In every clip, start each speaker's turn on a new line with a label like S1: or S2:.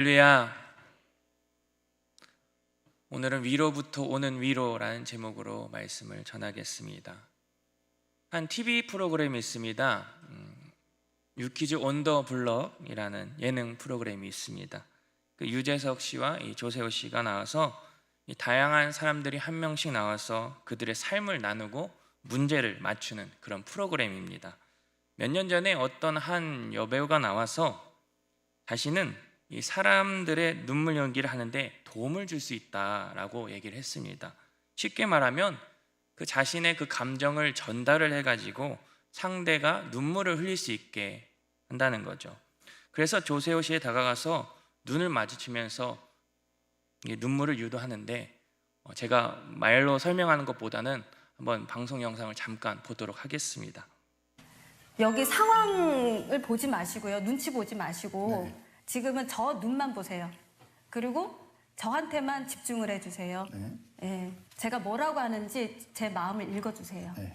S1: 할렐루야. 오늘은 위로부터 오는 위로라는 제목으로 말씀을 전하겠습니다. 한 TV 프로그램이 있습니다. 유키즈 온 더 블럭이라는 예능 프로그램이 있습니다. 그 유재석 씨와 이 조세호 씨가 나와서 이 다양한 사람들이 한 명씩 나와서 그들의 삶을 나누고 문제를 맞추는 그런 프로그램입니다. 몇 년 전에 어떤 한 여배우가 나와서 자신은 이 사람들의 눈물 연기를 하는데 도움을 줄 수 있다라고 얘기를 했습니다. 쉽게 말하면 그 자신의 그 감정을 전달을 해가지고 상대가 눈물을 흘릴 수 있게 한다는 거죠. 그래서 조세호 씨에 다가가서 눈을 마주치면서 눈물을 유도하는데 제가 말로 설명하는 것보다는 한번 방송 영상을 잠깐 보도록 하겠습니다.
S2: 여기 상황을 보지 마시고요. 눈치 보지 마시고
S3: 네.
S2: 지금은 저 눈만 보세요. 그리고 저한테만 집중을 해주세요.
S3: 네.
S2: 예, 제가 뭐라고 하는지 제 마음을 읽어주세요.
S3: 네.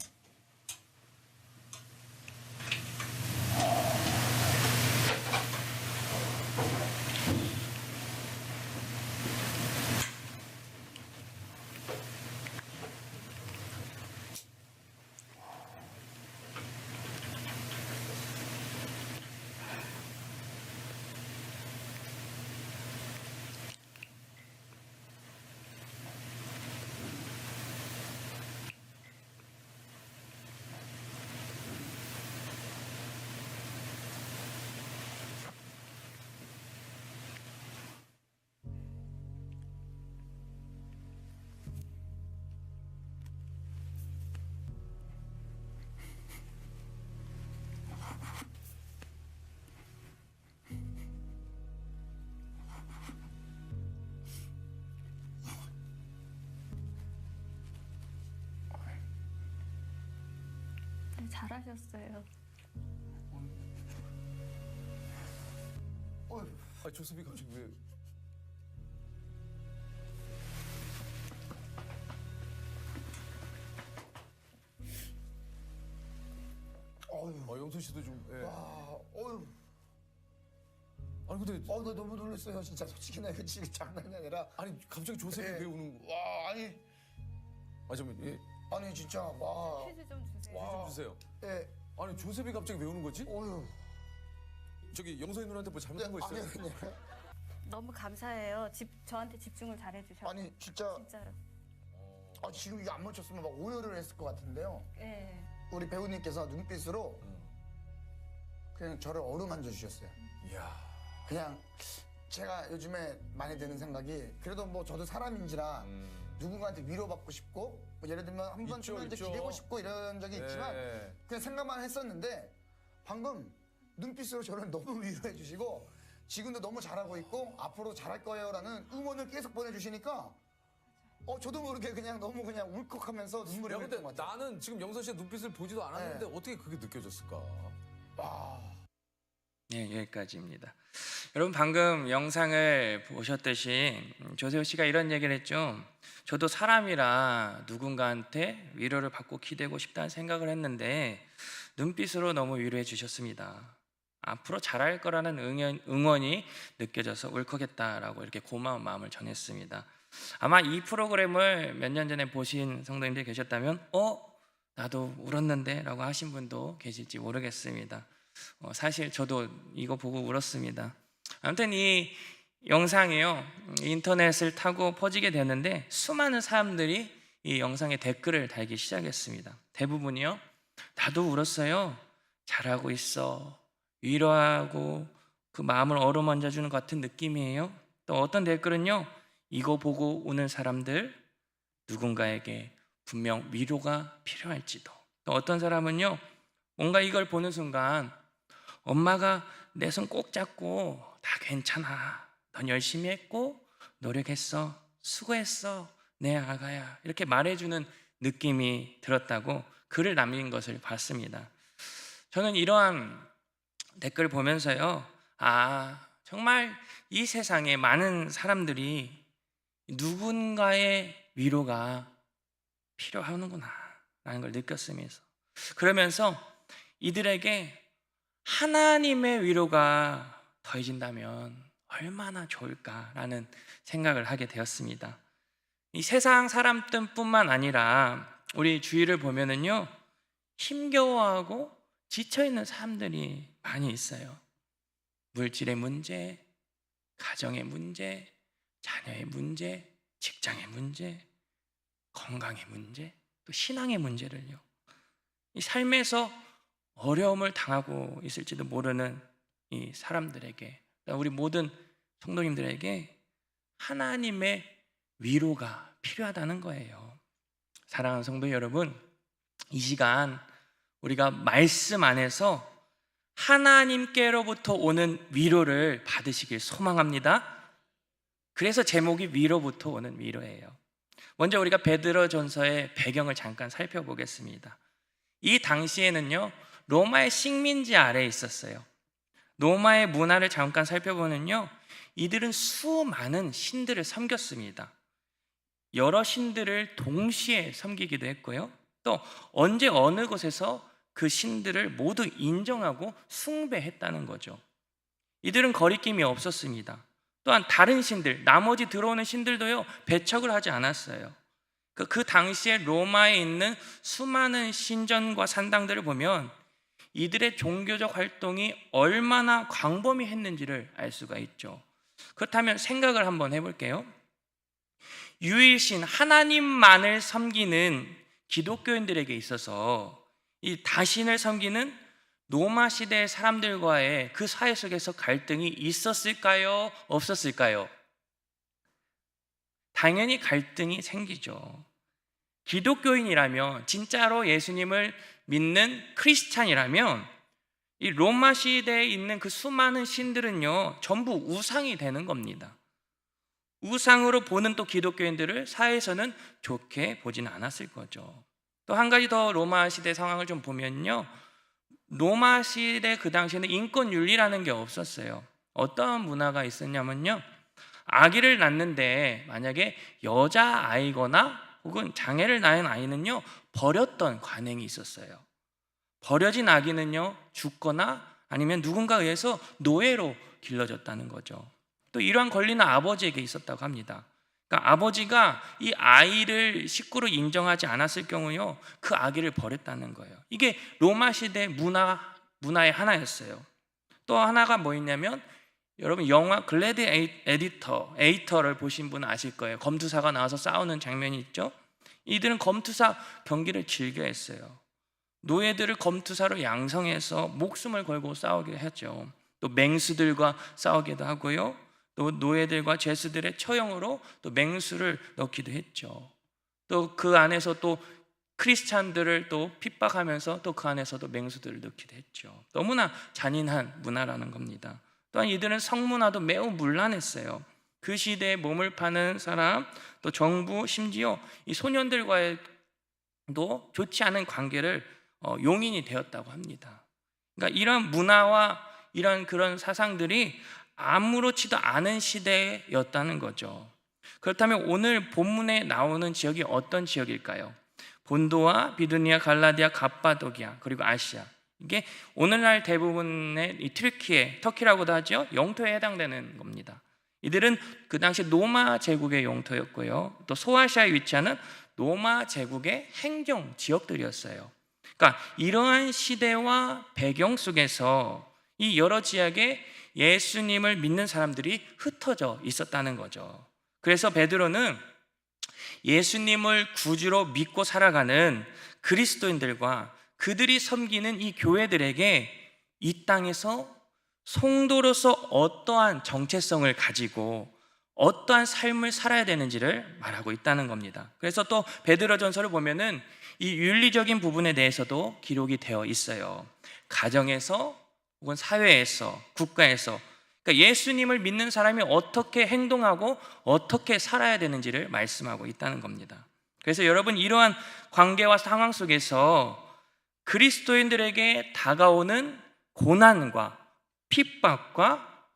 S2: 네, 잘하셨어요.
S4: 조셉이 갑자기 왜? 영선 씨도 좀. 예.
S3: 와, 어휴.
S4: 아니 근데
S3: 나 너무 놀랐어요. 진짜 솔직히 나 이거 지금 장난이 아니라.
S4: 아니 갑자기 조셉이
S3: 예.
S4: 왜 우는 거?
S3: 와, 아니,
S4: 잠깐 예.
S3: 아니 진짜 와.
S2: 퀴즈 좀 주세요.
S3: 와.
S4: 좀 주세요.
S3: 예,
S4: 아니 조셉이 갑자기 왜 우는 거지?
S3: 어휴.
S4: 저기 영선이 누나한테 뭐 잘못한 거 있어요?
S3: 아니,
S2: 너무 감사해요. 저한테 집중을 잘해주셔서.
S3: 아니 진짜.
S2: 진짜로.
S3: 지금 이게 안 멈췄으면 막 오열을 했을 것 같은데요.
S2: 예.
S3: 우리 배우님께서 눈빛으로 그냥 저를 어루만져 주셨어요.
S4: 이야.
S3: 그냥 제가 요즘에 많이 드는 생각이 그래도 뭐 저도 사람인지라 누군가한테 위로받고 싶고 뭐 예를 들면 한 번
S4: 있죠,
S3: 친구한테
S4: 있죠.
S3: 기대고 싶고 이런 적이 있지만
S4: 예.
S3: 그냥 생각만 했었는데 방금 눈빛으로 저를 너무 위로해 주시고 지금도 너무 잘하고 있고 앞으로 잘할 거예요라는 응원을 계속 보내주시니까 저도 모르게 그냥 너무 그냥 울컥하면서 눈물이
S4: 야
S3: 흘렸던
S4: 근데
S3: 것 같아요.
S4: 나는 지금 영선 씨의 눈빛을 보지도 않았는데
S3: 네.
S4: 어떻게 그게 느껴졌을까?
S3: 와.
S1: 네, 여기까지입니다. 여러분 방금 영상을 보셨듯이 조세호 씨가 이런 얘기를 했죠. 저도 사람이라 누군가한테 위로를 받고 기대고 싶다는 생각을 했는데 눈빛으로 너무 위로해 주셨습니다. 앞으로 잘할 거라는 응원이 느껴져서 울컥했다라고 이렇게 고마운 마음을 전했습니다. 아마 이 프로그램을 몇 년 전에 보신 성도님들 계셨다면 나도 울었는데 라고 하신 분도 계실지 모르겠습니다. 사실 저도 이거 보고 울었습니다. 아무튼 이 영상이요 인터넷을 타고 퍼지게 되는데 수많은 사람들이 이 영상에 댓글을 달기 시작했습니다. 대부분이요 나도 울었어요, 잘하고 있어, 위로하고 그 마음을 어루만져 주는 것 같은 느낌이에요. 또 어떤 댓글은요 이거 보고 우는 사람들 누군가에게 분명 위로가 필요할지도. 또 어떤 사람은요 뭔가 이걸 보는 순간 엄마가 내 손 꼭 잡고 다 괜찮아, 넌 열심히 했고 노력했어, 수고했어 내 아가야 이렇게 말해주는 느낌이 들었다고 글을 남긴 것을 봤습니다. 저는 이러한 댓글을 보면서요 정말 이 세상에 많은 사람들이 누군가의 위로가 필요하는구나 라는 걸 느꼈으면서 그러면서 이들에게 하나님의 위로가 더해진다면 얼마나 좋을까라는 생각을 하게 되었습니다. 이 세상 사람들뿐만 아니라 우리 주위를 보면은요, 힘겨워하고 지쳐있는 사람들이 많이 있어요. 물질의 문제, 가정의 문제, 자녀의 문제, 직장의 문제, 건강의 문제, 또 신앙의 문제를요, 이 삶에서 어려움을 당하고 있을지도 모르는 이 사람들에게, 우리 모든 성도님들에게 하나님의 위로가 필요하다는 거예요. 사랑하는 성도 여러분, 이 시간 우리가 말씀 안에서 하나님께로부터 오는 위로를 받으시길 소망합니다. 그래서 제목이 위로부터 오는 위로예요. 먼저 우리가 베드로전서의 배경을 잠깐 살펴보겠습니다. 이 당시에는요, 로마의 식민지 아래에 있었어요. 로마의 문화를 잠깐 살펴보면요, 이들은 수많은 신들을 섬겼습니다. 여러 신들을 동시에 섬기기도 했고요, 또 언제 어느 곳에서 그 신들을 모두 인정하고 숭배했다는 거죠. 이들은 거리낌이 없었습니다. 또한 다른 신들, 나머지 들어오는 신들도요, 배척을 하지 않았어요. 그 당시에 로마에 있는 수많은 신전과 산당들을 보면 이들의 종교적 활동이 얼마나 광범위했는지를 알 수가 있죠. 그렇다면 생각을 한번 해볼게요. 유일신 하나님만을 섬기는 기독교인들에게 있어서 이 다신을 섬기는 로마 시대의 사람들과의 그 사회 속에서 갈등이 있었을까요? 없었을까요? 당연히 갈등이 생기죠. 기독교인이라면, 진짜로 예수님을 믿는 크리스찬이라면 이 로마 시대에 있는 그 수많은 신들은요, 전부 우상이 되는 겁니다. 우상으로 보는 또 기독교인들을 사회에서는 좋게 보지는 않았을 거죠. 또 한 가지 더 로마 시대 상황을 좀 보면요, 로마 시대 그 당시에는 인권윤리라는 게 없었어요. 어떤 문화가 있었냐면요, 아기를 낳는데 만약에 여자아이거나 혹은 장애를 낳은 아이는요, 버렸던 관행이 있었어요. 버려진 아기는요, 죽거나 아니면 누군가에 의해서 노예로 길러졌다는 거죠. 또 이러한 권리는 아버지에게 있었다고 합니다. 그러니까 아버지가 이 아이를 식구로 인정하지 않았을 경우요, 그 아기를 버렸다는 거예요. 이게 로마 시대 문화의 하나였어요. 또 하나가 뭐였냐면, 여러분 영화 글래디에이터를 보신 분은 아실 거예요. 검투사가 나와서 싸우는 장면이 있죠. 이들은 검투사 경기를 즐겨했어요. 노예들을 검투사로 양성해서 목숨을 걸고 싸우게 했죠. 또 맹수들과 싸우기도 하고요, 또 노예들과 죄수들의 처형으로 또 맹수를 넣기도 했죠. 또 그 안에서 또 크리스찬들을 또 핍박하면서 또 그 안에서도 맹수들을 넣기도 했죠. 너무나 잔인한 문화라는 겁니다. 또한 이들은 성문화도 매우 문란했어요. 그 시대에 몸을 파는 사람, 또 정부, 심지어 이 소년들과도 좋지 않은 관계를 용인이 되었다고 합니다. 그러니까 이런 문화와 이런 그런 사상들이 아무렇지도 않은 시대였다는 거죠. 그렇다면 오늘 본문에 나오는 지역이 어떤 지역일까요? 본도와 비두니아, 갈라디아, 갑바도기아, 그리고 아시아. 이게 오늘날 대부분의 이 터키라고도 하죠. 영토에 해당되는 겁니다. 이들은 그 당시 로마 제국의 영토였고요, 또 소아시아에 위치하는 로마 제국의 행정 지역들이었어요. 그러니까 이러한 시대와 배경 속에서 이 여러 지역에 예수님을 믿는 사람들이 흩어져 있었다는 거죠. 그래서 베드로는 예수님을 구주로 믿고 살아가는 그리스도인들과 그들이 섬기는 이 교회들에게 이 땅에서 성도로서 어떠한 정체성을 가지고 어떠한 삶을 살아야 되는지를 말하고 있다는 겁니다. 그래서 또 베드로전서를 보면은 이 윤리적인 부분에 대해서도 기록이 되어 있어요. 가정에서 혹은 사회에서, 국가에서, 그러니까 예수님을 믿는 사람이 어떻게 행동하고 어떻게 살아야 되는지를 말씀하고 있다는 겁니다. 그래서 여러분, 이러한 관계와 상황 속에서 그리스도인들에게 다가오는 고난과 핍박과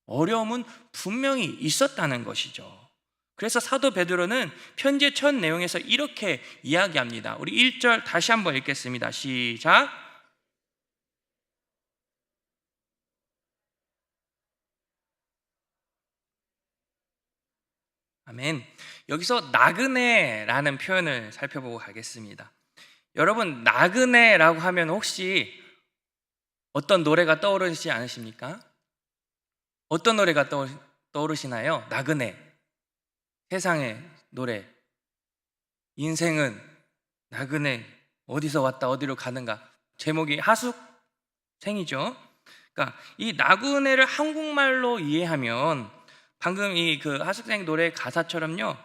S1: 어려움은 분명히 있었다는 것이죠. 그래서 사도 베드로는 편지의 첫 내용에서 이렇게 이야기합니다. 우리 1절 다시 한번 읽겠습니다. 시작. 아멘. 여기서 나그네라는 표현을 살펴보고 가겠습니다. 여러분, 나그네라고 하면 혹시 어떤 노래가 떠오르지 않으십니까? 어떤 노래가 떠오르시나요? 나그네, 세상의 노래. 인생은 나그네, 어디서 왔다 어디로 가는가. 제목이 하숙생이죠. 그러니까 이 나그네를 한국말로 이해하면 방금 이 그 하숙생 노래 가사처럼요,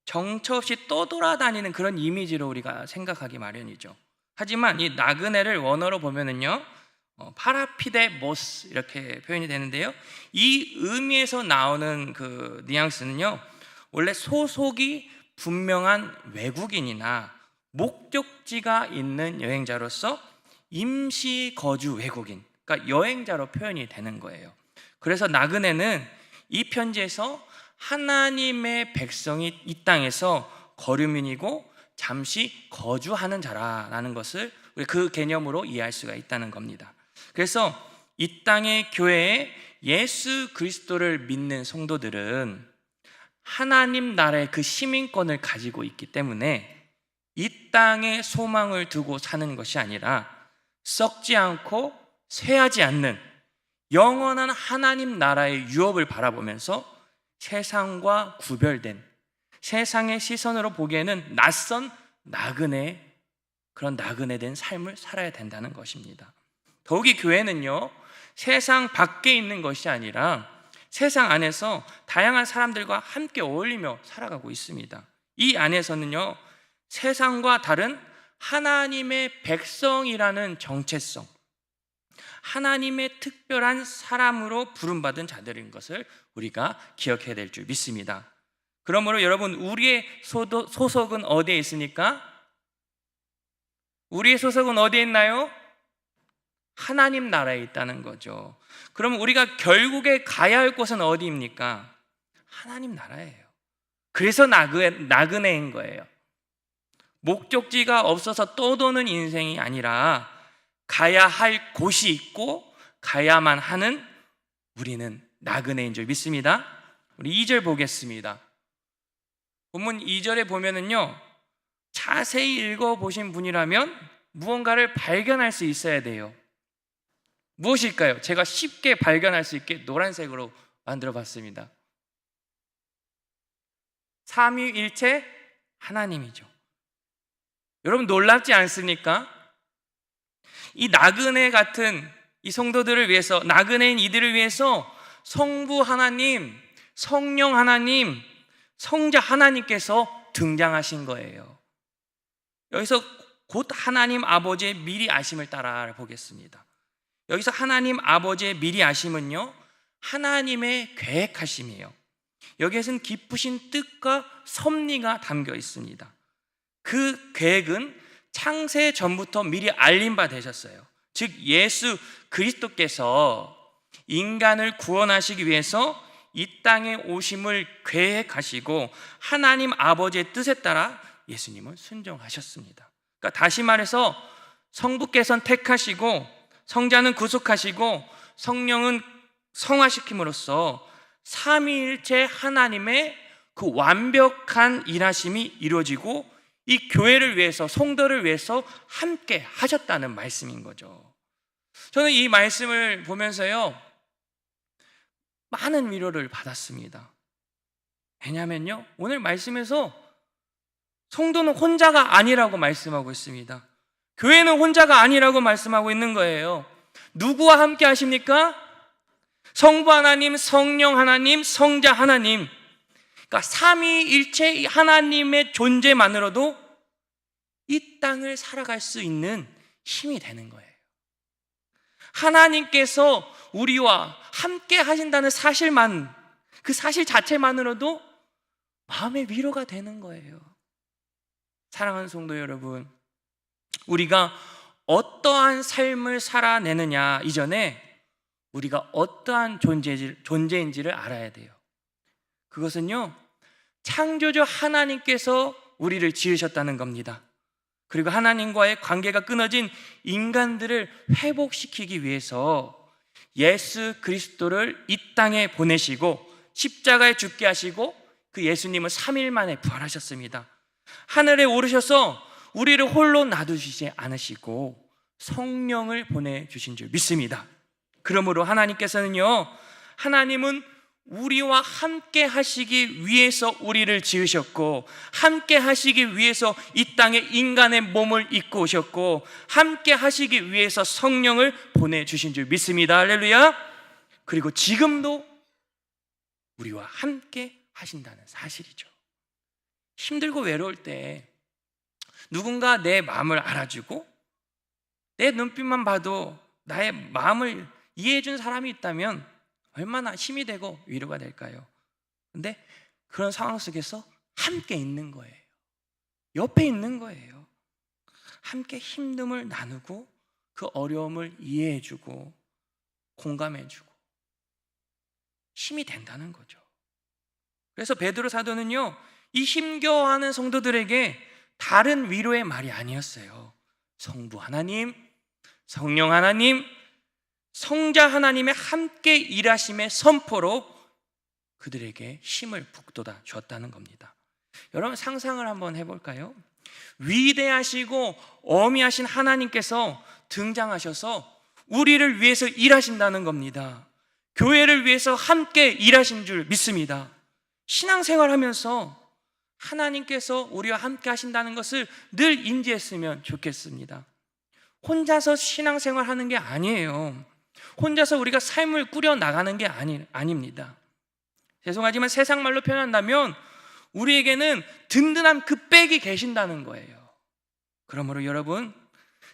S1: 정처 없이 떠돌아다니는 그런 이미지로 우리가 생각하기 마련이죠. 하지만 이 나그네를 원어로 보면은요, 파라피데모스 이렇게 표현이 되는데요, 이 의미에서 나오는 그 뉘앙스는요, 원래 소속이 분명한 외국인이나 목적지가 있는 여행자로서 임시 거주 외국인, 그러니까 여행자로 표현이 되는 거예요. 그래서 나그네는 이 편지에서 하나님의 백성이 이 땅에서 거류민이고 잠시 거주하는 자라는 것을 우리 그 개념으로 이해할 수가 있다는 겁니다. 그래서 이 땅의 교회에 예수 그리스도를 믿는 성도들은 하나님 나라의 그 시민권을 가지고 있기 때문에 이 땅에 소망을 두고 사는 것이 아니라 썩지 않고 쇠하지 않는 영원한 하나님 나라의 유업을 바라보면서 세상과 구별된, 세상의 시선으로 보기에는 낯선 나그네, 그런 나그네된 삶을 살아야 된다는 것입니다. 더욱이 교회는요, 세상 밖에 있는 것이 아니라 세상 안에서 다양한 사람들과 함께 어울리며 살아가고 있습니다. 이 안에서는요, 세상과 다른 하나님의 백성이라는 정체성, 하나님의 특별한 사람으로 부름받은 자들인 것을 우리가 기억해야 될 줄 믿습니다. 그러므로 여러분, 우리의 소속은 어디에 있습니까? 우리의 소속은 어디에 있나요? 하나님 나라에 있다는 거죠. 그러면 우리가 결국에 가야 할 곳은 어디입니까? 하나님 나라예요. 그래서 나그네인 거예요. 목적지가 없어서 떠도는 인생이 아니라 가야 할 곳이 있고 가야만 하는 우리는 나그네인 줄 믿습니다. 우리 2절 보겠습니다. 본문 2절에 보면은요, 자세히 읽어보신 분이라면 무언가를 발견할 수 있어야 돼요. 무엇일까요? 제가 쉽게 발견할 수 있게 노란색으로 만들어 봤습니다. 삼위일체 하나님이죠. 여러분, 놀랍지 않습니까? 이 나그네 같은 이 성도들을 위해서, 나그네인 이들을 위해서 성부 하나님, 성령 하나님, 성자 하나님께서 등장하신 거예요. 여기서 곧 하나님 아버지의 미리 아심을 따라 보겠습니다. 여기서 하나님 아버지의 미리 아심은요, 하나님의 계획하심이에요. 여기에서는 깊으신 뜻과 섭리가 담겨 있습니다. 그 계획은 창세 전부터 미리 알린 바 되셨어요. 즉 예수 그리스도께서 인간을 구원하시기 위해서 이 땅에 오심을 계획하시고 하나님 아버지의 뜻에 따라 예수님은 순종하셨습니다. 그러니까 다시 말해서 성부께서는 택하시고 성자는 구속하시고 성령은 성화시킴으로써 삼위일체 하나님의 그 완벽한 일하심이 이루어지고 이 교회를 위해서, 성도를 위해서 함께 하셨다는 말씀인 거죠. 저는 이 말씀을 보면서요, 많은 위로를 받았습니다. 왜냐하면요, 오늘 말씀에서 성도는 혼자가 아니라고 말씀하고 있습니다. 교회는 혼자가 아니라고 말씀하고 있는 거예요. 누구와 함께 하십니까? 성부 하나님, 성령 하나님, 성자 하나님. 그러니까 삼위일체 하나님의 존재만으로도 이 땅을 살아갈 수 있는 힘이 되는 거예요. 하나님께서 우리와 함께 하신다는 사실만, 그 사실 자체만으로도 마음의 위로가 되는 거예요. 사랑하는 성도 여러분, 우리가 어떠한 삶을 살아내느냐 이전에 우리가 어떠한 존재인지를 알아야 돼요. 그것은요, 창조주 하나님께서 우리를 지으셨다는 겁니다. 그리고 하나님과의 관계가 끊어진 인간들을 회복시키기 위해서 예수 그리스도를 이 땅에 보내시고 십자가에 죽게 하시고 그 그 예수님은 3일 만에 부활하셨습니다. 하늘에 오르셔서 우리를 홀로 놔두시지 않으시고 성령을 보내주신 줄 믿습니다. 그러므로 하나님께서는요, 하나님은 우리와 함께 하시기 위해서 우리를 지으셨고, 함께 하시기 위해서 이 땅에 인간의 몸을 입고 오셨고, 함께 하시기 위해서 성령을 보내주신 줄 믿습니다. 할렐루야. 그리고 지금도 우리와 함께 하신다는 사실이죠. 힘들고 외로울 때 누군가 내 마음을 알아주고 내 눈빛만 봐도 나의 마음을 이해해 준 사람이 있다면 얼마나 힘이 되고 위로가 될까요? 근데 그런 상황 속에서 함께 있는 거예요. 옆에 있는 거예요. 함께 힘듦을 나누고 그 어려움을 이해해 주고 공감해 주고 힘이 된다는 거죠. 그래서 베드로 사도는요, 이 힘겨워하는 성도들에게 다른 위로의 말이 아니었어요. 성부 하나님, 성령 하나님, 성자 하나님의 함께 일하심의 선포로 그들에게 힘을 북돋아 줬다는 겁니다. 여러분 상상을 한번 해볼까요? 위대하시고 어미하신 하나님께서 등장하셔서 우리를 위해서 일하신다는 겁니다. 교회를 위해서 함께 일하신 줄 믿습니다. 신앙생활하면서 하나님께서 우리와 함께 하신다는 것을 늘 인지했으면 좋겠습니다. 혼자서 신앙생활하는 게 아니에요. 혼자서 우리가 삶을 꾸려나가는 게 아닙니다. 죄송하지만 세상 말로 표현한다면 우리에게는 든든한 그 백이 계신다는 거예요. 그러므로 여러분,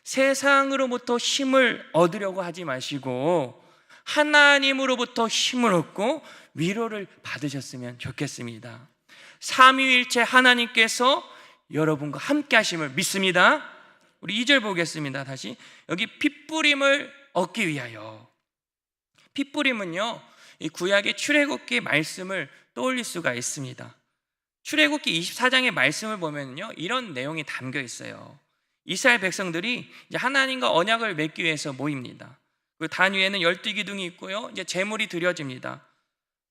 S1: 세상으로부터 힘을 얻으려고 하지 마시고 하나님으로부터 힘을 얻고 위로를 받으셨으면 좋겠습니다. 삼위일체 하나님께서 여러분과 함께 하심을 믿습니다. 우리 2절 보겠습니다. 다시 여기 핏부림을 얻기 위하여. 핏부림은요, 이 구약의 출애굽기 말씀을 떠올릴 수가 있습니다. 출애굽기 24장의 말씀을 보면요, 이런 내용이 담겨 있어요. 이스라엘 백성들이 이제 하나님과 언약을 맺기 위해서 모입니다. 그 단 위에는 12기둥이 있고요, 이제 제물이 드려집니다.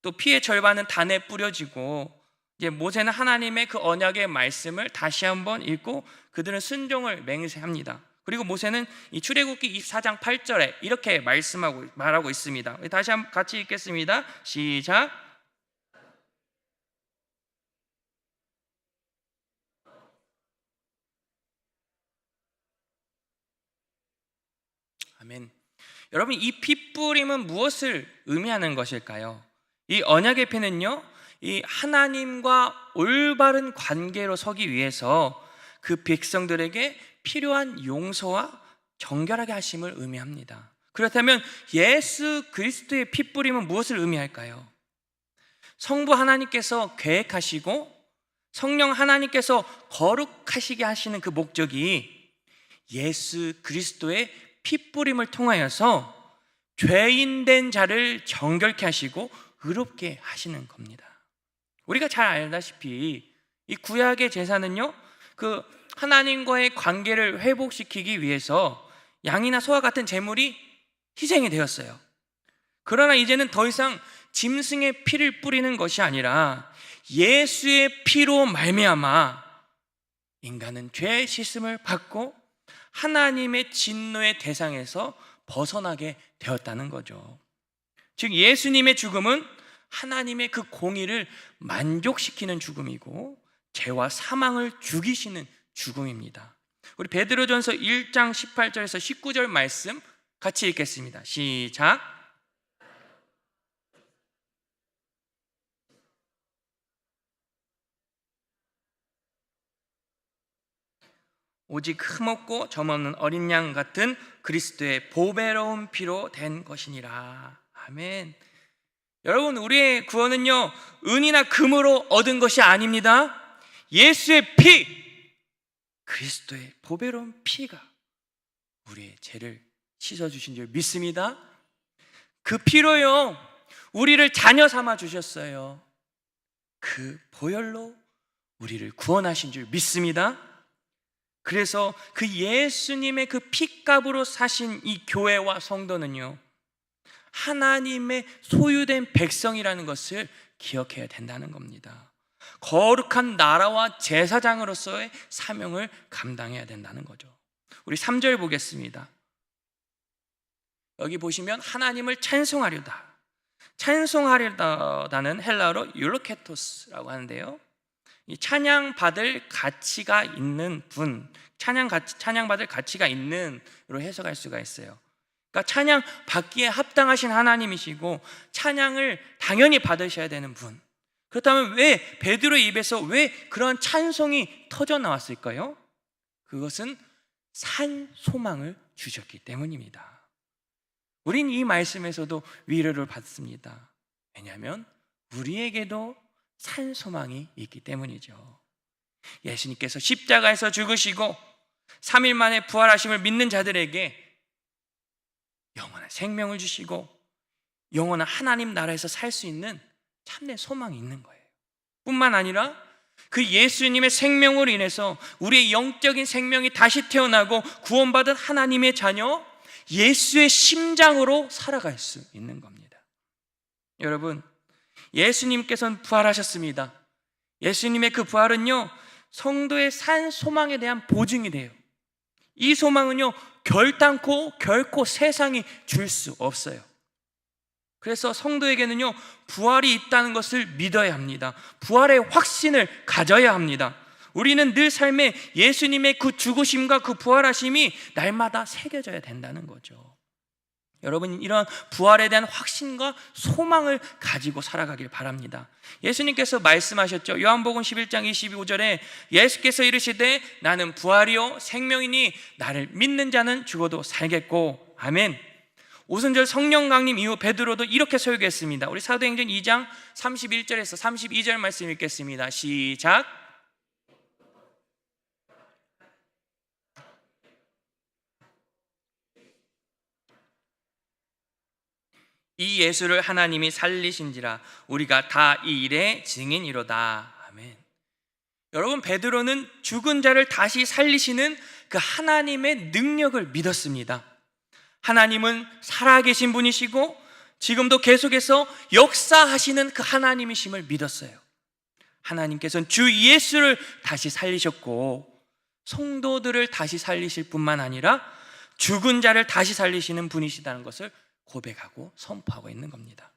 S1: 또 피의 절반은 단에 뿌려지고, 이제 모세는 하나님의 그 언약의 말씀을 다시 한번 읽고 그들은 순종을 맹세합니다. 그리고 모세는 이 출애굽기 24장 8절에 이렇게 말하고 있습니다. 다시 한번 같이 읽겠습니다. 시작. 아멘. 여러분, 이 핏부림은 무엇을 의미하는 것일까요? 이 언약의 피는요, 이 하나님과 올바른 관계로 서기 위해서 그 백성들에게 필요한 용서와 정결하게 하심을 의미합니다. 그렇다면 예수 그리스도의 핏부림은 무엇을 의미할까요? 성부 하나님께서 계획하시고 성령 하나님께서 거룩하시게 하시는 그 목적이 예수 그리스도의 핏부림을 통하여서 죄인된 자를 정결케 하시고 의롭게 하시는 겁니다. 우리가 잘 알다시피 이 구약의 제사는요, 그 하나님과의 관계를 회복시키기 위해서 양이나 소와 같은 제물이 희생이 되었어요. 그러나 이제는 더 이상 짐승의 피를 뿌리는 것이 아니라 예수의 피로 말미암아 인간은 죄의 씻음을 받고 하나님의 진노의 대상에서 벗어나게 되었다는 거죠. 즉 예수님의 죽음은 하나님의 그 공의를 만족시키는 죽음이고 죄와 사망을 죽이시는 죽음입니다. 우리 베드로전서 1장 18절에서 19절 말씀 같이 읽겠습니다. 시작. 오직 흠없고 점없는 어린 양 같은 그리스도의 보배로운 피로 된 것이니라. 아멘. 여러분, 우리의 구원은요, 은이나 금으로 얻은 것이 아닙니다. 예수의 피, 그리스도의 보배로운 피가 우리의 죄를 씻어주신 줄 믿습니다. 그 피로요, 우리를 자녀 삼아 주셨어요. 그 보혈로 우리를 구원하신 줄 믿습니다. 그래서 그 예수님의 그 피값으로 사신 이 교회와 성도는요, 하나님의 소유된 백성이라는 것을 기억해야 된다는 겁니다. 거룩한 나라와 제사장으로서의 사명을 감당해야 된다는 거죠. 우리 3절 보겠습니다. 여기 보시면 하나님을 찬송하려다. 찬송하려다는 헬라어로 율로케토스라고 하는데요. 이 찬양받을 가치가 있는 분, 찬양받을 가치가 있는으로 해석할 수가 있어요. 그러니까 찬양 받기에 합당하신 하나님이시고 찬양을 당연히 받으셔야 되는 분. 그렇다면 왜 베드로의 입에서 왜 그런 찬송이 터져 나왔을까요? 그것은 산 소망을 주셨기 때문입니다. 우린 이 말씀에서도 위로를 받습니다. 왜냐하면 우리에게도 산 소망이 있기 때문이죠. 예수님께서 십자가에서 죽으시고 3일 만에 부활하심을 믿는 자들에게 영원한 생명을 주시고 영원한 하나님 나라에서 살 수 있는 참된 소망이 있는 거예요. 뿐만 아니라 그 예수님의 생명으로 인해서 우리의 영적인 생명이 다시 태어나고 구원받은 하나님의 자녀 예수의 심장으로 살아갈 수 있는 겁니다. 여러분, 예수님께서는 부활하셨습니다. 예수님의 그 부활은요, 성도의 산 소망에 대한 보증이 돼요. 이 소망은요, 결코 세상이 줄 수 없어요. 그래서 성도에게는요, 부활이 있다는 것을 믿어야 합니다. 부활의 확신을 가져야 합니다. 우리는 늘 삶에 예수님의 그 죽으심과 그 부활하심이 날마다 새겨져야 된다는 거죠. 여러분, 이런 부활에 대한 확신과 소망을 가지고 살아가길 바랍니다. 예수님께서 말씀하셨죠. 요한복음 11장 25절에 예수께서 이르시되 나는 부활이요 생명이니 나를 믿는 자는 죽어도 살겠고. 아멘. 오순절 성령 강림 이후 베드로도 이렇게 설교했습니다. 우리 사도행전 2장 31절에서 32절 말씀 읽겠습니다. 시작. 이 예수를 하나님이 살리신지라 우리가 다 이 일의 증인이로다. 아멘. 여러분, 베드로는 죽은 자를 다시 살리시는 그 하나님의 능력을 믿었습니다. 하나님은 살아계신 분이시고 지금도 계속해서 역사하시는 그 하나님이심을 믿었어요. 하나님께서는 주 예수를 다시 살리셨고 성도들을 다시 살리실 뿐만 아니라 죽은 자를 다시 살리시는 분이시다는 것을 고백하고 선포하고 있는 겁니다.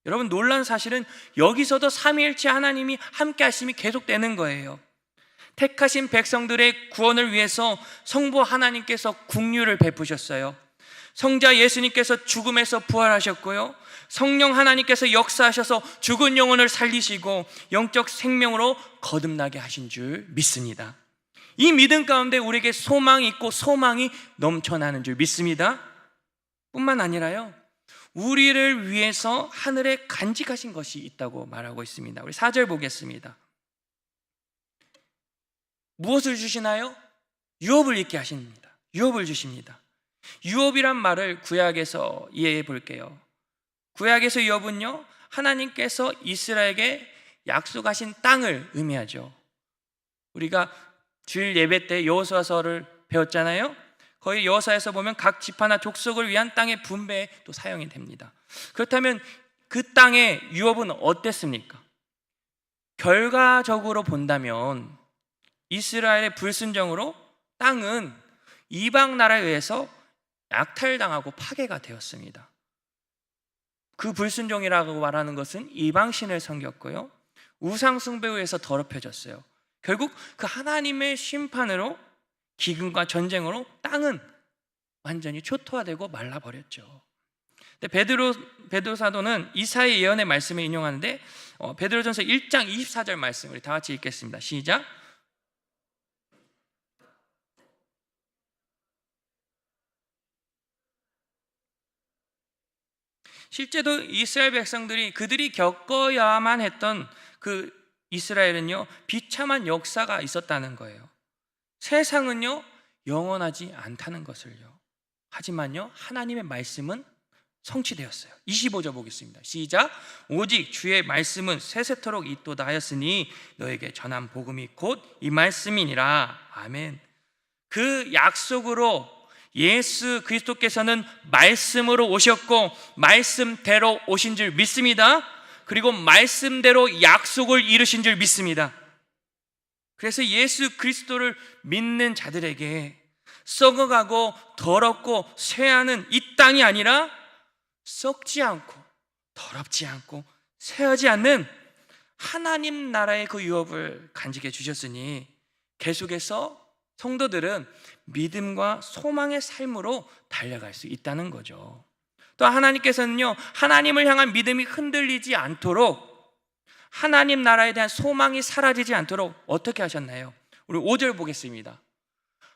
S1: 여러분, 놀라운 사실은 여기서도 삼위일체 하나님이 함께 하심이 계속되는 거예요. 택하신 백성들의 구원을 위해서 성부 하나님께서 긍휼을 베푸셨어요. 성자 예수님께서 죽음에서 부활하셨고요, 성령 하나님께서 역사하셔서 죽은 영혼을 살리시고 영적 생명으로 거듭나게 하신 줄 믿습니다. 이 믿음 가운데 우리에게 소망이 있고 소망이 넘쳐나는 줄 믿습니다. 뿐만 아니라요, 우리를 위해서 하늘에 간직하신 것이 있다고 말하고 있습니다. 우리 4절 보겠습니다. 무엇을 주시나요? 유업을 있게 하십니다. 유업을 주십니다. 유업이란 말을 구약에서 이해해 볼게요. 구약에서 유업은요, 하나님께서 이스라엘에게 약속하신 땅을 의미하죠. 우리가 주일 예배 때 여호수아서를 배웠잖아요. 거기 여호수아에서 보면 각 지파나 족속을 위한 땅의 분배에 또 사용이 됩니다. 그렇다면 그 땅의 유업은 어땠습니까? 결과적으로 본다면 이스라엘의 불순종으로 땅은 이방 나라에 의해서 약탈당하고 파괴가 되었습니다. 그 불순종이라고 말하는 것은 이방신을 섬겼고요, 우상 숭배에 의해서 더럽혀졌어요. 결국 그 하나님의 심판으로, 기근과 전쟁으로 땅은 완전히 초토화되고 말라버렸죠. 근데 베드로 사도는 이사야 예언의 말씀을 인용하는데 베드로전서 1장 24절 말씀 우리 다 같이 읽겠습니다. 시작. 실제로 이스라엘 백성들이 그들이 겪어야만 했던 그 이스라엘은요, 비참한 역사가 있었다는 거예요. 세상은요, 영원하지 않다는 것을요. 하지만요, 하나님의 말씀은 성취되었어요. 25절 보겠습니다. 시작. 오직 주의 말씀은 세세토록 있도다 하였으니 너에게 전한 복음이 곧 이 말씀이니라. 아멘. 그 약속으로 예수 그리스도께서는 말씀으로 오셨고 말씀대로 오신 줄 믿습니다. 그리고 말씀대로 약속을 이루신 줄 믿습니다. 그래서 예수 그리스도를 믿는 자들에게 썩어가고 더럽고 쇠하는 이 땅이 아니라 썩지 않고 더럽지 않고 쇠하지 않는 하나님 나라의 그 유업을 간직해 주셨으니 계속해서 성도들은 믿음과 소망의 삶으로 달려갈 수 있다는 거죠. 또 하나님께서는요, 하나님을 향한 믿음이 흔들리지 않도록, 하나님 나라에 대한 소망이 사라지지 않도록 어떻게 하셨나요? 우리 5절 보겠습니다.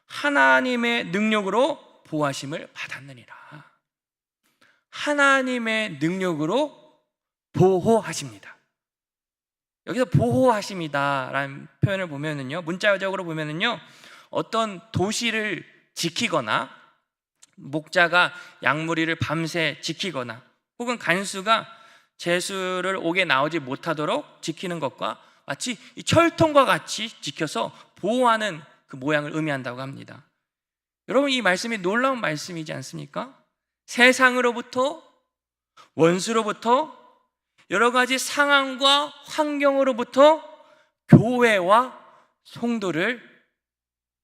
S1: 하나님의 능력으로 보호하심을 받았느니라. 하나님의 능력으로 보호하십니다. 여기서 보호하심이다라는 표현을 보면은요, 문자적으로 보면은요, 어떤 도시를 지키거나 목자가 양무리를 밤새 지키거나 혹은 간수가 제수를 옥에 나오지 못하도록 지키는 것과 마치 이 철통과 같이 지켜서 보호하는 그 모양을 의미한다고 합니다. 여러분, 이 말씀이 놀라운 말씀이지 않습니까? 세상으로부터, 원수로부터, 여러 가지 상황과 환경으로부터 교회와 성도를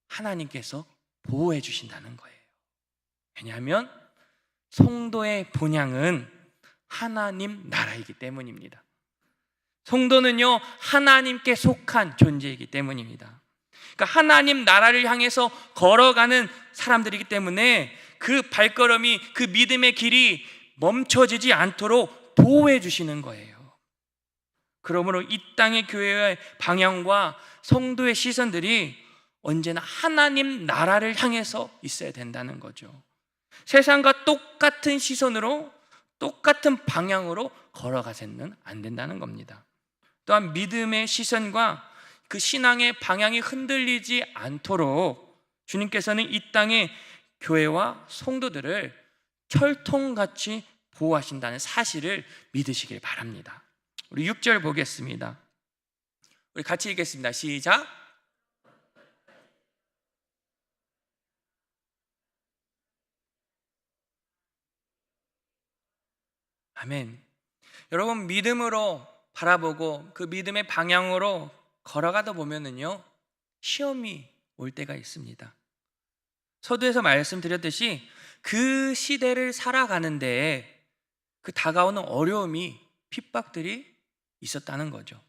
S1: 하나님께서 보호해 주신다는 거예요. 왜냐하면 성도의 본향은 하나님 나라이기 때문입니다. 성도는요, 하나님께 속한 존재이기 때문입니다. 그러니까 하나님 나라를 향해서 걸어가는 사람들이기 때문에 그 발걸음이, 그 믿음의 길이 멈춰지지 않도록 보호해 주시는 거예요. 그러므로 이 땅의 교회의 방향과 성도의 시선들이 언제나 하나님 나라를 향해서 있어야 된다는 거죠. 세상과 똑같은 시선으로, 똑같은 방향으로 걸어가서는 안 된다는 겁니다. 또한 믿음의 시선과 그 신앙의 방향이 흔들리지 않도록 주님께서는 이 땅의 교회와 성도들을 철통같이 보호하신다는 사실을 믿으시길 바랍니다. 우리 6절 보겠습니다. 우리 같이 읽겠습니다. 시작. 아멘. 여러분, 믿음으로 바라보고 그 믿음의 방향으로 걸어가다 보면은요, 시험이 올 때가 있습니다. 서두에서 말씀드렸듯이 그 시대를 살아가는데 그 다가오는 어려움이, 핍박들이 있었다는 거죠.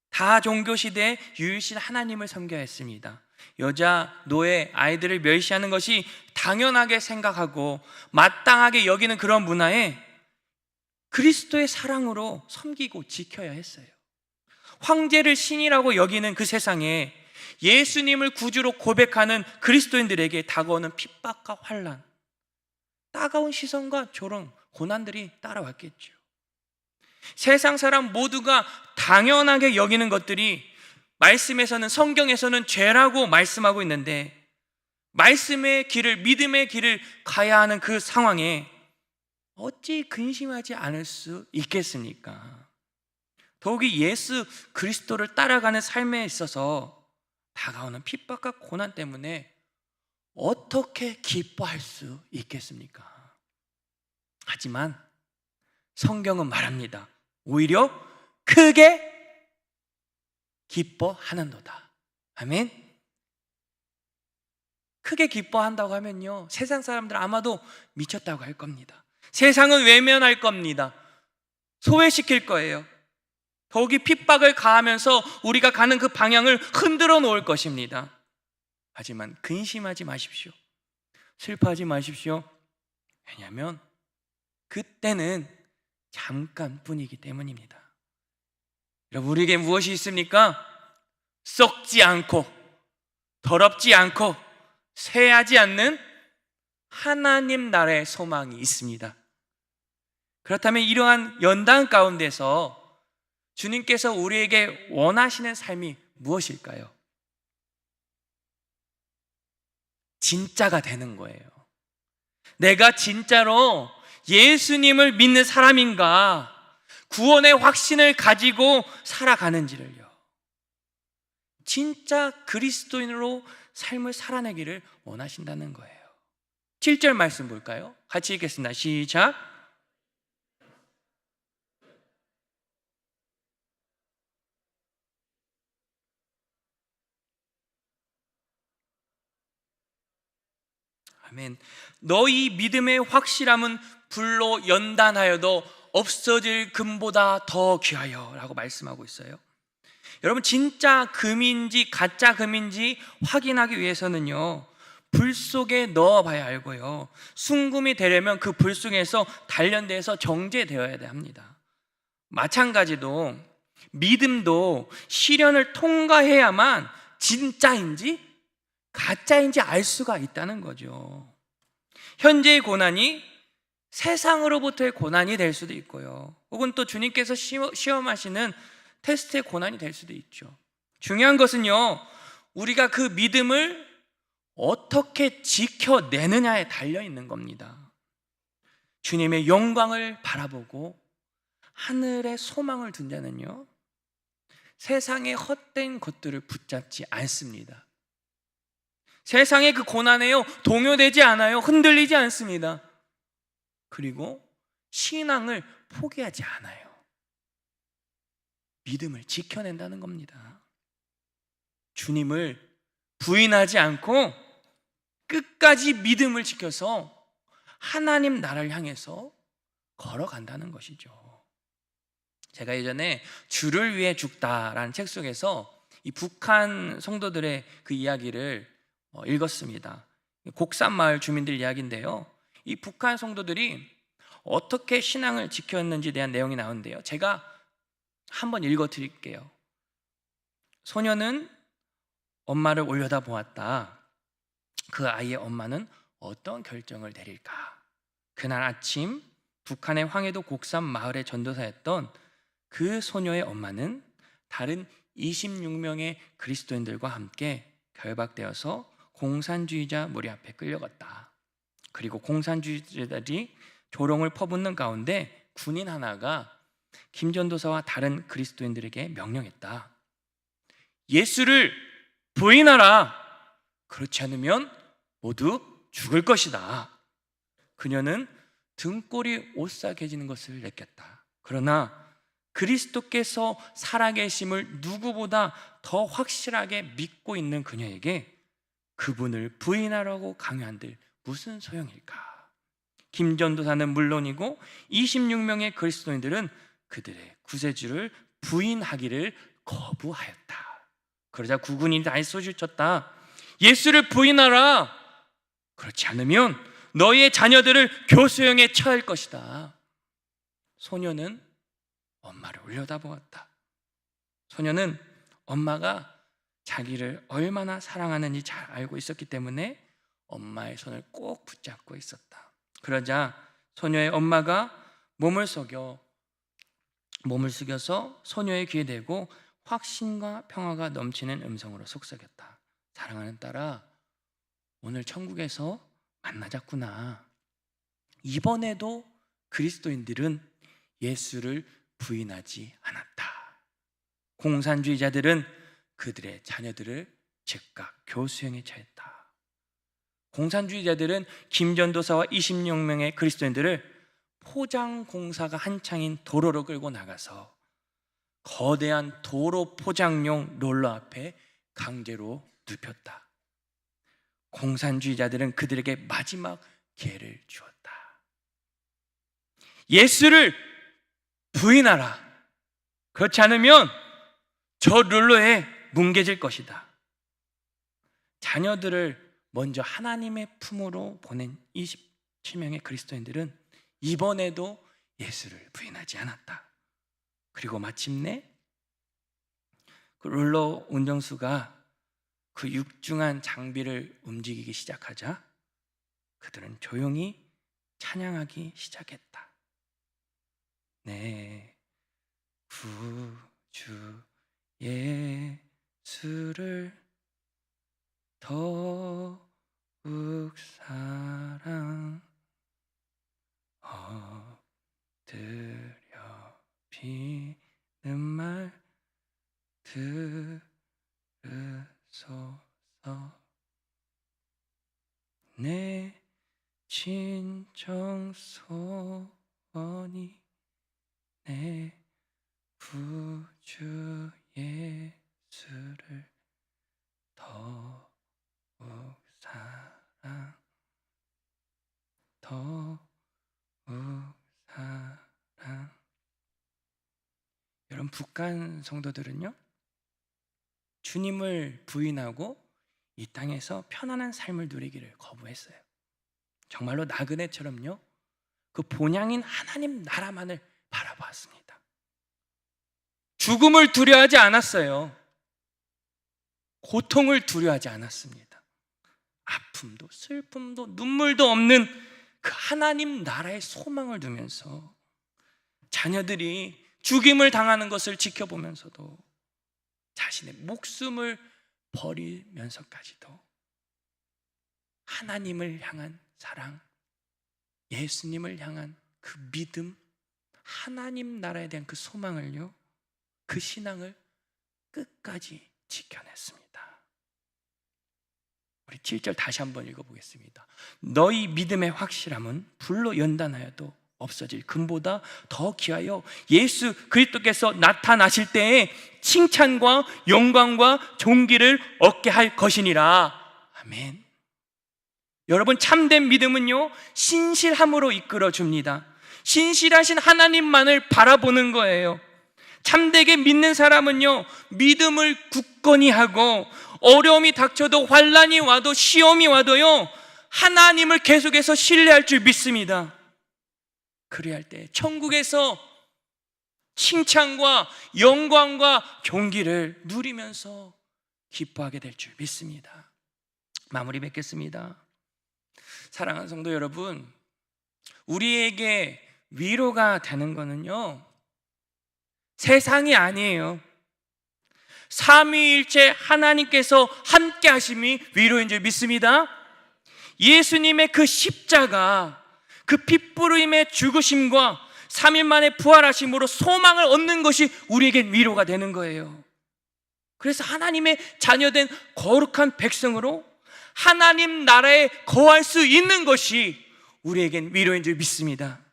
S1: 다 종교 시대에 유일신 하나님을 섬겨야 했습니다. 여자, 노예, 아이들을 멸시하는 것이 당연하게 생각하고 마땅하게 여기는 그런 문화에 그리스도의 사랑으로 섬기고 지켜야 했어요. 황제를 신이라고 여기는 그 세상에 예수님을 구주로 고백하는 그리스도인들에게 다가오는 핍박과 환난, 따가운 시선과 조롱, 고난들이 따라왔겠죠. 세상 사람 모두가 당연하게 여기는 것들이 말씀에서는, 성경에서는 죄라고 말씀하고 있는데, 말씀의 길을, 믿음의 길을 가야 하는 그 상황에 어찌 근심하지 않을 수 있겠습니까? 더욱이 예수 그리스도를 따라가는 삶에 있어서 다가오는 핍박과 고난 때문에 어떻게 기뻐할 수 있겠습니까? 하지만 성경은 말합니다. 오히려 크게 기뻐하는도다. 아멘. 크게 기뻐한다고 하면요, 세상 사람들 아마도 미쳤다고 할 겁니다. 세상은 외면할 겁니다. 소외시킬 거예요. 더욱이 핍박을 가하면서 우리가 가는 그 방향을 흔들어 놓을 것입니다. 하지만 근심하지 마십시오. 슬퍼하지 마십시오. 왜냐하면 그때는 잠깐뿐이기 때문입니다. 여러분, 우리에게 무엇이 있습니까? 썩지 않고 더럽지 않고 쇠하지 않는 하나님 나라의 소망이 있습니다. 그렇다면 이러한 연단 가운데서 주님께서 우리에게 원하시는 삶이 무엇일까요? 진짜가 되는 거예요. 내가 진짜로 예수님을 믿는 사람인가, 구원의 확신을 가지고 살아가는지를요, 진짜 그리스도인으로 삶을 살아내기를 원하신다는 거예요. 7절 말씀 볼까요? 같이 읽겠습니다. 시작. 아멘. 너희 믿음의 확실함은 불로 연단하여도 없어질 금보다 더 귀하여 라고 말씀하고 있어요. 여러분, 진짜 금인지 가짜 금인지 확인하기 위해서는요, 불 속에 넣어봐야 알고요, 순금이 되려면 그 불 속에서 단련돼서 정제되어야 합니다. 마찬가지로 믿음도 시련을 통과해야만 진짜인지 가짜인지 알 수가 있다는 거죠. 현재의 고난이 세상으로부터의 고난이 될 수도 있고요, 혹은 또 주님께서 시험하시는 테스트의 고난이 될 수도 있죠. 중요한 것은요, 우리가 그 믿음을 어떻게 지켜내느냐에 달려 있는 겁니다. 주님의 영광을 바라보고 하늘의 소망을 둔 자는요, 세상의 헛된 것들을 붙잡지 않습니다. 세상의 그 고난에요 동요되지 않아요. 흔들리지 않습니다. 그리고 신앙을 포기하지 않아요. 믿음을 지켜낸다는 겁니다. 주님을 부인하지 않고 끝까지 믿음을 지켜서 하나님 나라를 향해서 걸어간다는 것이죠. 제가 예전에 주를 위해 죽다라는 책 속에서 이 북한 성도들의 그 이야기를 읽었습니다. 곡산 마을 주민들 이야기인데요, 이 북한 성도들이 어떻게 신앙을 지켰는지에 대한 내용이 나오는데요, 제가 한번 읽어 드릴게요. 소녀는 엄마를 올려다보았다. 그 아이의 엄마는 어떤 결정을 내릴까? 그날 아침 북한의 황해도 곡산 마을의 전도사였던 그 소녀의 엄마는 다른 26명의 그리스도인들과 함께 결박되어서 공산주의자 무리 앞에 끌려갔다. 그리고 공산주의자들이 조롱을 퍼붓는 가운데 군인 하나가 김 전도사와 다른 그리스도인들에게 명령했다. 예수를 부인하라. 그렇지 않으면 모두 죽을 것이다. 그녀는 등골이 오싹해지는 것을 느꼈다. 그러나 그리스도께서 살아계심을 누구보다 더 확실하게 믿고 있는 그녀에게 그분을 부인하라고 강요한들 무슨 소용일까? 김 전도사는 물론이고 26명의 그리스도인들은 그들의 구세주를 부인하기를 거부하였다. 그러자 구군이 다시 소리를 쳤다. 예수를 부인하라. 그렇지 않으면 너희의 자녀들을 교수형에 처할 것이다. 소녀는 엄마를 올려다보았다. 소녀는 엄마가 자기를 얼마나 사랑하는지 잘 알고 있었기 때문에 엄마의 손을 꼭 붙잡고 있었다. 그러자 소녀의 엄마가 몸을 숙여서 소녀의 귀에 대고 확신과 평화가 넘치는 음성으로 속삭였다. 사랑하는 딸아, 오늘 천국에서 만나자꾸나. 이번에도 그리스도인들은 예수를 부인하지 않았다. 공산주의자들은 그들의 자녀들을 즉각 교수형에 처했다. 공산주의자들은 김 전도사와 26명의 그리스도인들을 포장 공사가 한창인 도로로 끌고 나가서 거대한 도로 포장용 롤러 앞에 강제로 눕혔다. 공산주의자들은 그들에게 마지막 기회를 주었다. 예수를 부인하라. 그렇지 않으면 저 룰러에 뭉개질 것이다. 자녀들을 먼저 하나님의 품으로 보낸 27명의 그리스도인들은 이번에도 예수를 부인하지 않았다. 그리고 마침내 그 룰러 운전수가 그 육중한 장비를 움직이기 시작하자 그들은 조용히 찬양하기 시작했다. 내 구주 예수를 더욱 사랑 엎드려 비는 말 들으소서. 내 진정 소원이 내 구주 예수를 더욱 북한 성도들은요, 주님을 부인하고 이 땅에서 편안한 삶을 누리기를 거부했어요. 정말로 나그네처럼요, 그 본향인 하나님 나라만을 바라보았습니다. 죽음을 두려워하지 않았어요. 고통을 두려워하지 않았습니다. 아픔도 슬픔도 눈물도 없는 그 하나님 나라의 소망을 두면서 자녀들이 죽임을 당하는 것을 지켜보면서도 자신의 목숨을 버리면서까지도 하나님을 향한 사랑, 예수님을 향한 그 믿음, 하나님 나라에 대한 그 소망을요, 그 신앙을 끝까지 지켜냈습니다. 우리 7절 다시 한번 읽어보겠습니다. 너희 믿음의 확실함은 불로 연단하여도 없어질 금보다 더 귀하여 예수 그리스도께서 나타나실 때에 칭찬과 영광과 존귀를 얻게 할 것이니라. 아멘. 여러분, 참된 믿음은요, 신실함으로 이끌어 줍니다. 신실하신 하나님만을 바라보는 거예요. 참되게 믿는 사람은요, 믿음을 굳건히 하고 어려움이 닥쳐도 환난이 와도 시험이 와도요, 하나님을 계속해서 신뢰할 줄 믿습니다. 그래야 할 때 천국에서 칭찬과 영광과 존귀를 누리면서 기뻐하게 될 줄 믿습니다. 마무리 맺겠습니다. 사랑하는 성도 여러분, 우리에게 위로가 되는 거는요, 세상이 아니에요. 삼위일체 하나님께서 함께 하심이 위로인 줄 믿습니다. 예수님의 그 십자가, 그 핏부림의 죽으심과 3일 만에 부활하심으로 소망을 얻는 것이 우리에겐 위로가 되는 거예요. 그래서 하나님의 자녀된 거룩한 백성으로 하나님 나라에 거할 수 있는 것이 우리에겐 위로인 줄 믿습니다.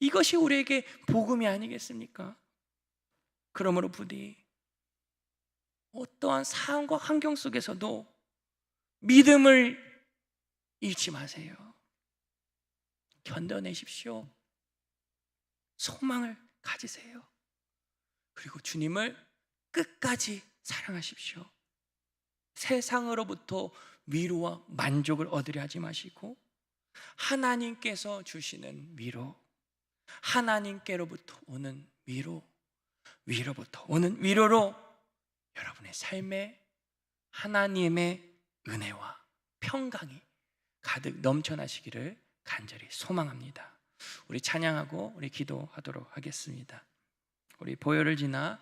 S1: 이것이 우리에게 복음이 아니겠습니까? 그러므로 부디 어떠한 상황과 환경 속에서도 믿음을 잃지 마세요. 견뎌내십시오. 소망을 가지세요. 그리고 주님을 끝까지 사랑하십시오. 세상으로부터 위로와 만족을 얻으려 하지 마시고 하나님께서 주시는 위로, 하나님께로부터 오는 위로, 위로부터 오는 위로로 여러분의 삶에 하나님의 은혜와 평강이 가득 넘쳐나시기를 간절히 소망합니다. 우리 찬양하고 우리 기도하도록 하겠습니다. 우리 보혈을 지나